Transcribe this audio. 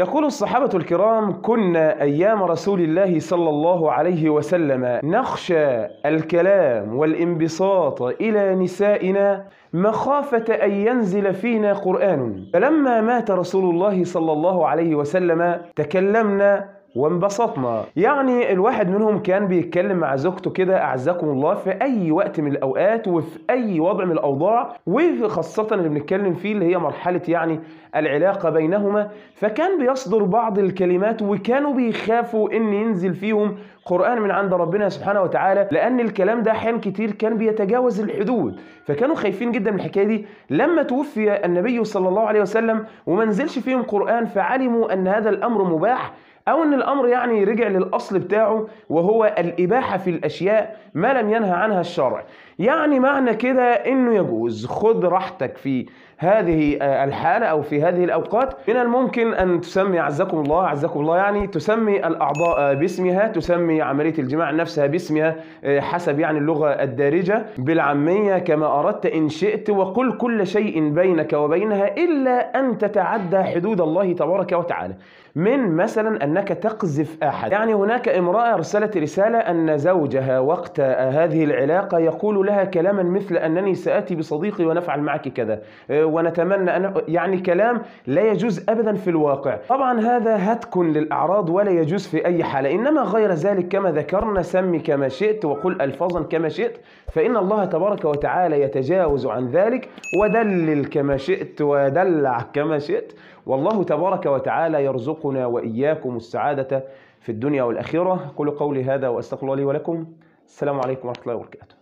يقول الصحابة الكرام: كنا أيام رسول الله صلى الله عليه وسلم نخشى الكلام والانبساط إلى نسائنا مخافة أن ينزل فينا قرآن، فلما مات رسول الله صلى الله عليه وسلم تكلمنا وانبسطنا. يعني الواحد منهم كان بيتكلم مع زوجته كده أعزكم الله في أي وقت من الأوقات وفي أي وضع من الأوضاع، وخاصة اللي بنتكلم فيه اللي هي مرحلة يعني العلاقة بينهما، فكان بيصدر بعض الكلمات وكانوا بيخافوا إن ينزل فيهم قرآن من عند ربنا سبحانه وتعالى، لأن الكلام ده أحيان كتير كان بيتجاوز الحدود، فكانوا خايفين جدا من الحكاية دي. لما توفي النبي صلى الله عليه وسلم وما نزلش فيهم قرآن، فعلموا أن هذا الأمر مباح، أو أن الأمر يعني رجع للأصل بتاعه وهو الإباحة في الأشياء ما لم ينهى عنها الشرع. يعني معنى كده أنه يجوز خد راحتك في هذه الحالة أو في هذه الأوقات. من الممكن أن تسمي عزكم الله يعني تسمي الأعضاء باسمها، تسمي عملية الجماع نفسها باسمها حسب يعني اللغة الدارجة بالعامية كما أردت إن شئت، وقل كل شيء بينك وبينها إلا أن تتعدى حدود الله تبارك وتعالى، من مثلا أنك تقذف أحد. يعني هناك امرأة أرسلت رسالة أن زوجها وقت هذه العلاقة يقول لها كلاما مثل أنني سآتي بصديقي ونفعل معك كذا ونتمنى أن، يعني كلام لا يجوز أبدا في الواقع. طبعا هذا هتك للأعراض ولا يجوز في أي حالة، إنما غير ذلك كما ذكرنا سمي كما شئت وقل ألفاظا كما شئت، فإن الله تبارك وتعالى يتجاوز عن ذلك، ودلل كما شئت ودلع كما شئت، والله تبارك وتعالى يرزقنا وإياكم السعادة في الدنيا والآخرة. أقول قولي هذا وأستغفر الله لي ولكم. السلام عليكم ورحمة الله وبركاته.